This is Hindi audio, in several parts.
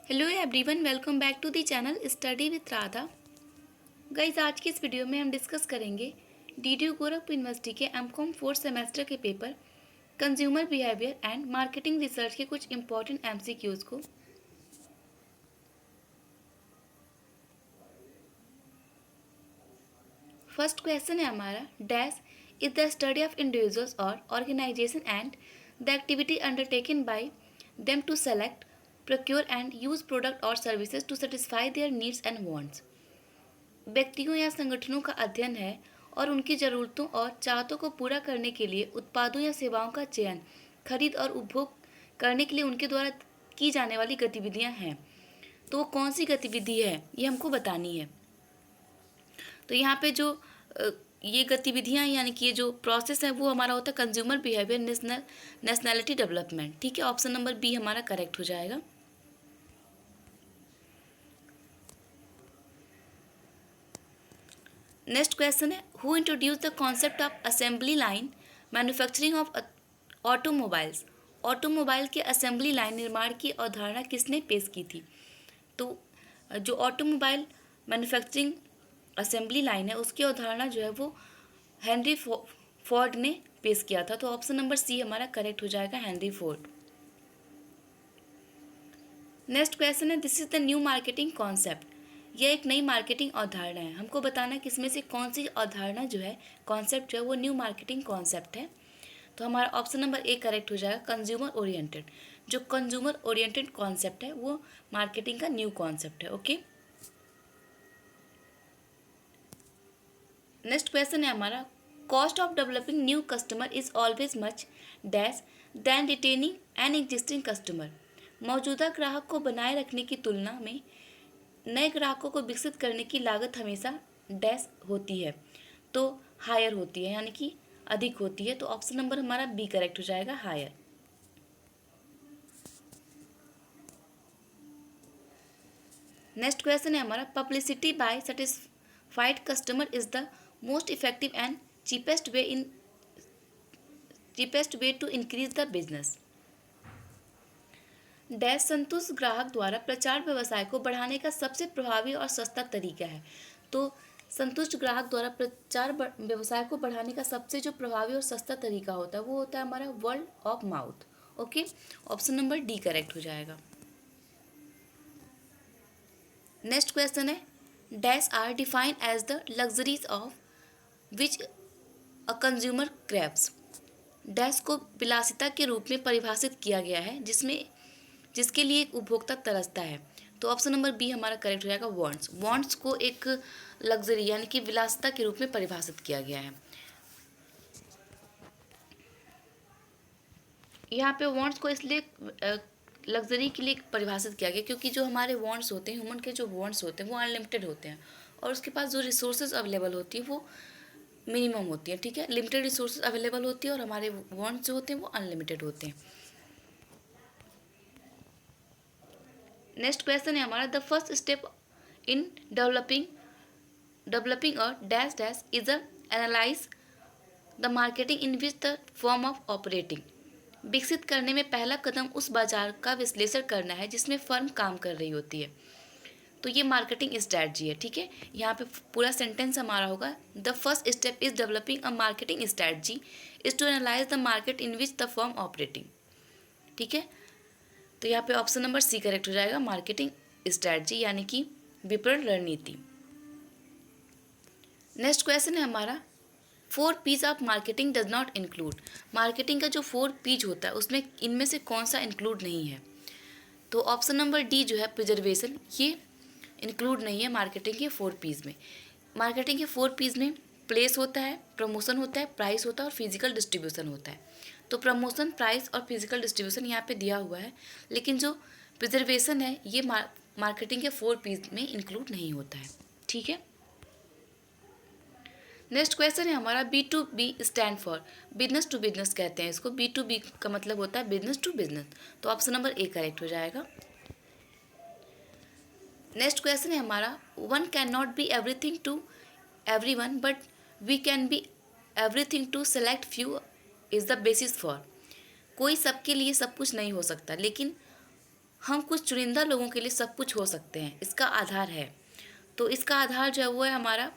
Hello everyone, welcome back to the channel study with Radha. Guys, आज की इस वीडियो में हम डिस्कस करेंगे डीडीयू गोरखपुर यूनिवर्सिटी के एमकॉम फोर्थ सेमेस्टर के paper consumer behaviour and marketing research के कुछ इंपॉर्टेंट एमसीक्यूज को। फर्स्ट क्वेश्चन है हमारा, dash is the study of individuals और organization and the activity undertaken by them to select, procure and use product और services to satisfy their needs and wants. व्यक्तियों या संगठनों का अध्ययन है और उनकी ज़रूरतों और चाहतों को पूरा करने के लिए उत्पादों या सेवाओं का चयन, खरीद और उपभोग करने के लिए उनके द्वारा की जाने वाली गतिविधियां हैं। तो वो कौन सी गतिविधि है ये हमको बतानी है। तो यहाँ पे जो ये गतिविधियाँ यानी कि ये जो प्रोसेस है वो हमारा होता है कंज्यूमर बिहेवियर नेशनैलिटी डेवलपमेंट। ठीक है, ऑप्शन नंबर बी हमारा करेक्ट हो जाएगा। नेक्स्ट क्वेश्चन है, who introduce the concept of assembly line manufacturing of automobiles. Automobile के असेंबली लाइन निर्माण की अवधारणा किसने पेश की थी। तो जो ऑटोमोबाइल मैन्युफैक्चरिंग असेंबली लाइन है उसकी अवधारणा जो है वो हेनरी फोर्ड ने पेश किया था। तो ऑप्शन नंबर सी हमारा करेक्ट हो जाएगा, हेनरी फोर्ड। नेक्स्ट क्वेश्चन है, this is the new marketing concept. यह एक नई मार्केटिंग अवधारणा है। हमको बताना है किसमें से कौन सी अवधारणा जो है, कॉन्सेप्ट जो है वो न्यू मार्केटिंग कॉन्सेप्ट है। तो हमारा ऑप्शन नंबर ए करेक्ट हो जाएगा, कंज्यूमर ओरिएंटेड। जो कंज्यूमर ओरिएंटेड कॉन्सेप्ट है वो मार्केटिंग का न्यू कॉन्सेप्ट है। ओके, नेक्स्ट क्वेश्चन है हमारा, cost of developing new customer is always much dash than retaining an existing customer. मौजूदा ग्राहक को बनाए रखने की तुलना में नए ग्राहकों को विकसित करने की लागत हमेशा डैश होती है, तो हायर होती है, यानी कि अधिक होती है। तो ऑप्शन नंबर हमारा बी करेक्ट हो जाएगा, हायर। नेक्स्ट क्वेश्चन है हमारा, publicity by satisfied customer is the most effective and cheapest way to increase the business. Dash संतुष्ट ग्राहक द्वारा प्रचार व्यवसाय को बढ़ाने का सबसे प्रभावी और सस्ता तरीका है। तो संतुष्ट ग्राहक द्वारा प्रचार व्यवसाय को बढ़ाने का सबसे जो प्रभावी और सस्ता तरीका होता है वो होता है हमारा word of mouth. Okay, option number D correct हो जाएगा। नेक्स्ट क्वेश्चन है, dash are defined as the luxuries of which a consumer craves. Dash को विलासिता के रूप में परिभाषित किया गया है जिसके लिए एक उपभोक्ता तरसता है। तो ऑप्शन नंबर बी हमारा करेक्ट हो जाएगा, वांट्स। वांट्स को एक लग्जरी यानी कि विलासिता के रूप में परिभाषित किया गया है। यहाँ पे वांट्स को इसलिए लग्जरी के लिए परिभाषित किया गया क्योंकि जो हमारे वांट्स होते हैं, ह्यूमन के जो वांट्स होते हैं वो अनलिमिटेड होते हैं और उसके पास जो रिसोर्सेज अवेलेबल होती है वो मिनिमम होती है। ठीक है, लिमिटेड रिसोर्सेज अवेलेबल होती है और हमारे वांट्स जो होते हैं वो अनलिमिटेड होते हैं। नेक्स्ट क्वेश्चन है हमारा, the first step in developing a dash dash is a analyse the marketing in which the form of operating. विकसित करने में पहला कदम उस बाजार का विश्लेषण करना है जिसमें फर्म काम कर रही होती है। तो ये मार्केटिंग स्ट्रैटेजी है। ठीक है, यहाँ पे पूरा सेंटेंस हमारा होगा, the first step is developing a marketing strategy is to analyse the market in which the firm operating. ठीक है, तो यहाँ पे ऑप्शन नंबर सी करेक्ट हो जाएगा, मार्केटिंग स्ट्रैटेजी यानी कि विपणन रणनीति। नेक्स्ट क्वेश्चन है हमारा, 4 P's of marketing does not include. Marketing का जो 4 P's होता है उसमें इनमें से कौन सा इंक्लूड नहीं है। तो ऑप्शन नंबर डी जो है प्रिजर्वेशन, ये इंक्लूड नहीं है मार्केटिंग के 4 P's में। मार्केटिंग के 4 P's में प्लेस होता है, प्रमोशन होता है, प्राइस होता है और फिजिकल डिस्ट्रीब्यूशन होता है। तो प्रमोशन, प्राइस और फिजिकल डिस्ट्रीब्यूशन यहाँ पे दिया हुआ है, लेकिन जो प्रिजर्वेशन है ये मार्केटिंग के 4 P's में इंक्लूड नहीं होता है। ठीक है, नेक्स्ट क्वेश्चन है हमारा, B2B stand for, business to business कहते हैं इसको। B2B का मतलब होता है बिजनेस टू बिजनेस। तो ऑप्शन नंबर ए करेक्ट हो जाएगा। नेक्स्ट क्वेश्चन है हमारा, one can not be everything to everyone but we can be everything to select few is the basis for. कोई सबके लिए सब कुछ नहीं हो सकता, लेकिन हम कुछ चुनिंदा लोगों के लिए सब कुछ हो सकते हैं, इसका आधार है। तो इसका आधार जो है वो है हमारा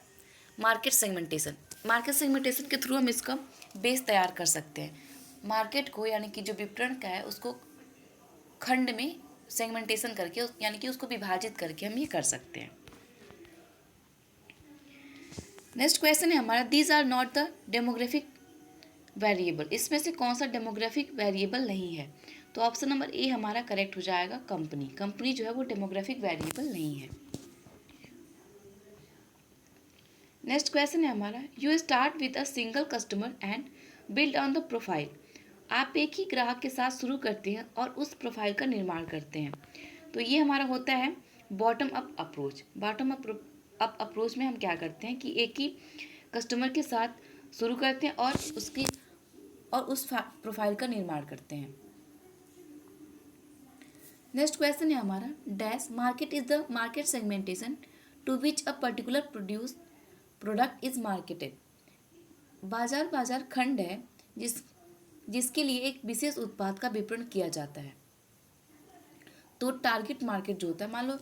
मार्केट सेगमेंटेशन। मार्केट सेगमेंटेशन के थ्रू हम इसका बेस तैयार कर सकते हैं। मार्केट को यानी कि जो विपणन का है उसको खंड में सेगमेंटेशन करके यानी कि उसको विभाजित करके हम ये कर सकते हैं। नेक्स्ट क्वेश्चन है हमारा, these are not the demographic variable. इसमें से कौन सा डेमोग्राफिक वेरिएबल नहीं है? तो ऑप्शन नंबर ए हमारा करेक्ट हो जाएगा, कंपनी। कंपनी जो है वो डेमोग्राफिक वेरिएबल नहीं है। नेक्स्ट क्वेश्चन है हमारा, you start with a single customer and build on the profile. आप एक ही ग्राहक के साथ शुरू करते हैं और उस प्रोफाइल का निर्माण करते हैं। तो ये हमारा होता है bottom up approach. Bottom up approach में हम क्या करते हैं कि एक ही कस्टमर के साथ शुरू करते हैं और उस प्रोफाइल का निर्माण करते हैं। नेक्स्ट क्वेश्चन है हमारा, dash market is the market segmentation to which a particular product is marketed. बाजार खंड है जिसके लिए एक विशेष उत्पाद का विपणन किया जाता है। तो टारगेट मार्केट जो होता है, मान लो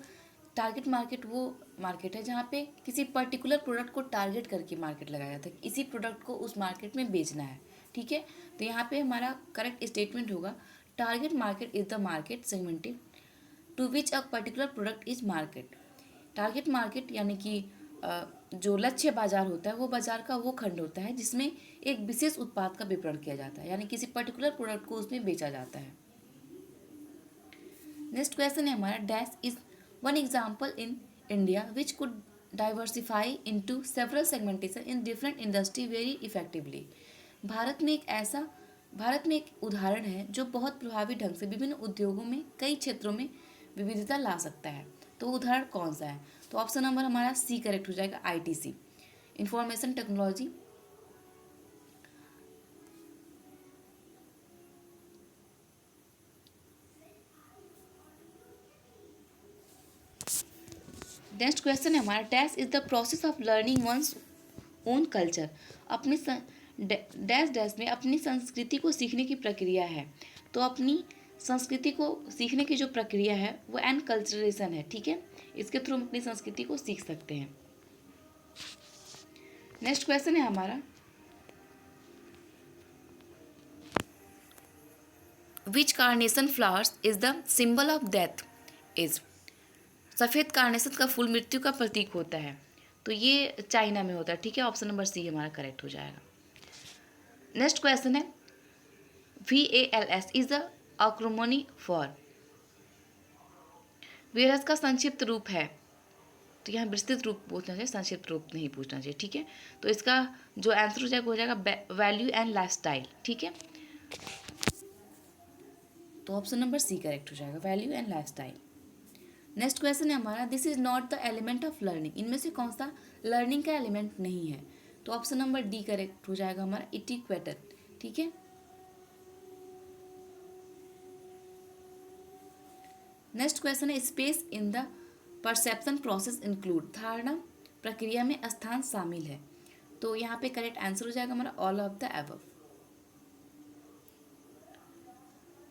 टारगेट मार्केट वो मार्केट है जहाँ पे किसी पर्टिकुलर प्रोडक्ट को टारगेट करके मार्केट लगाया जाता है, इसी प्रोडक्ट को उस मार्केट में बेचना है। ठीक है, तो यहाँ पे हमारा करेक्ट स्टेटमेंट होगा, target market is the market segmented to which a particular product is market. Target market यानी कि जो लक्ष्य बाजार होता है वो बाजार का वो खंड होता है जिसमें एक विशेष उत्पाद का विपणन किया जाता है, यानी किसी पर्टिकुलर प्रोडक्ट को उसमें बेचा जाता है। नेक्स्ट क्वेश्चन है हमारा, dash is one example in India which could diversify into several segmentation in different industry very effectively. Bharat में एक उदाहरण है जो बहुत प्रभावी ढंग से विभिन्न उद्योगों में कई क्षेत्रों में विविधता ला सकता है। तो उदाहरण कौन सा है? तो ऑप्शन नंबर हमारा सी करेक्ट हो जाएगा, ITC, information technology. Next question है हमारा, dash is the process of learning one's own culture. अपनी डैश डैश में अपनी संस्कृति को सीखने की प्रक्रिया है। तो अपनी संस्कृति को सीखने की जो प्रक्रिया है वो एनकल्चरेशन है। ठीक है, इसके थ्रू हम अपनी संस्कृति को सीख सकते हैं। नेक्स्ट क्वेश्चन है हमारा, which carnation flowers is the symbol of death is. सफ़ेद कार्नेशन का फूल मृत्यु का प्रतीक होता है। तो ये चाइना में होता है। ठीक है, ऑप्शन नंबर सी हमारा करेक्ट हो जाएगा। नेक्स्ट क्वेश्चन है, VALS is the acronym for. वेरस का संक्षिप्त रूप है। तो यहाँ विस्तृत रूप पूछना चाहिए, संक्षिप्त रूप नहीं पूछना चाहिए। ठीक है, तो इसका जो आंसर हो जाएगा वैल्यू एंड लाइफस्टाइल। ठीक है, तो ऑप्शन नंबर सी करेक्ट हो जाएगा, value and lifestyle. Next question है हमारा, this is not the element of learning. इनमें से कौन सा लर्निंग का एलिमेंट नहीं है? तो ऑप्शन नंबर डी करेक्ट हो जाएगा हमारा, इटिक्वेटर। ठीक है, नेक्स्ट क्वेश्चन है, space in the perception process include. धारणा प्रक्रिया में स्थान शामिल है। तो यहाँ पे करेक्ट आंसर हो जाएगा हमारा all of the above.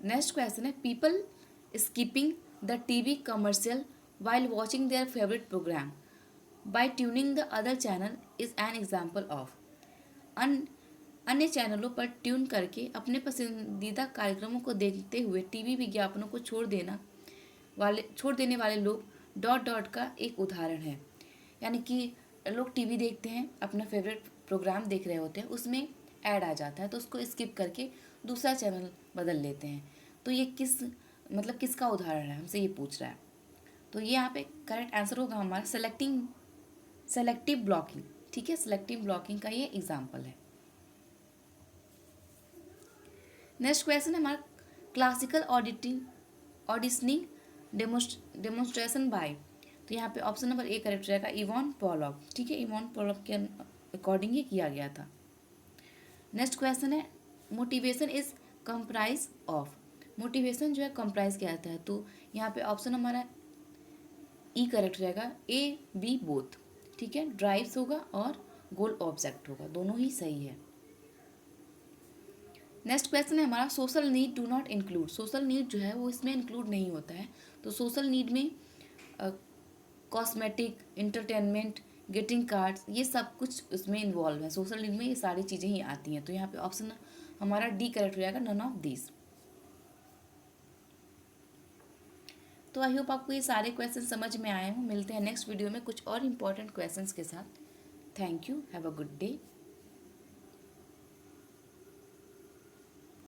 Next question है, people skipping the TV commercial while watching their favorite program by tuning the other channel is an example of। अन्य चैनलों पर ट्यून करके अपने पसंदीदा कार्यक्रमों को देखते हुए टीवी विज्ञापनों को छोड़ देने वाले लोग डॉट डॉट का एक उदाहरण है। यानी कि लोग टीवी देखते हैं, अपना फेवरेट प्रोग्राम देख रहे होते हैं, उसमें ऐड आ जाता है तो उसको स्किप करके दूसरा चैनल बदल लेते हैं। तो ये किसका उदाहरण है, हमसे ये पूछ रहा है। तो ये यहाँ पे करेक्ट आंसर होगा हमारा सेलेक्टिव ब्लॉकिंग। ठीक है, सेलेक्टिव ब्लॉकिंग का ये एग्जाम्पल है। नेक्स्ट क्वेश्चन है हमारा, क्लासिकल ऑडिशनिंग डेमोन्स्ट्रेशन बाय। तो यहाँ पे ऑप्शन नंबर ए करेक्ट हो जाएगा, इवॉन पॉलॉक। ठीक है, इवॉन पॉलॉक के अकॉर्डिंग ये किया गया था। नेक्स्ट क्वेश्चन है, motivation is comprise of. Motivation जो है कंप्राइज किया जाता है। तो यहाँ पे ऑप्शन हमारा ई करेक्ट हो जाएगा, ए बी बोथ। ठीक है, ड्राइव्स होगा और गोल ऑब्जेक्ट होगा, दोनों ही सही है। नेक्स्ट क्वेश्चन है हमारा social need do not include. Social need जो है वो इसमें इंक्लूड नहीं होता है। तो सोशल नीड में कॉस्मेटिक, इंटरटेनमेंट, गेटिंग कार्ड्स, ये सब कुछ उसमें इन्वॉल्व है। सोशल नीड में ये सारी चीज़ें ही आती हैं। तो यहाँ पे ऑप्शन हमारा डी करेक्ट हो जाएगा, नन ऑफ दिस। तो आई होप आपको ये सारे क्वेश्चन समझ में आए हों। मिलते हैं नेक्स्ट वीडियो में कुछ और इंपॉर्टेंट क्वेश्चंस के साथ। Thank you, have a good day.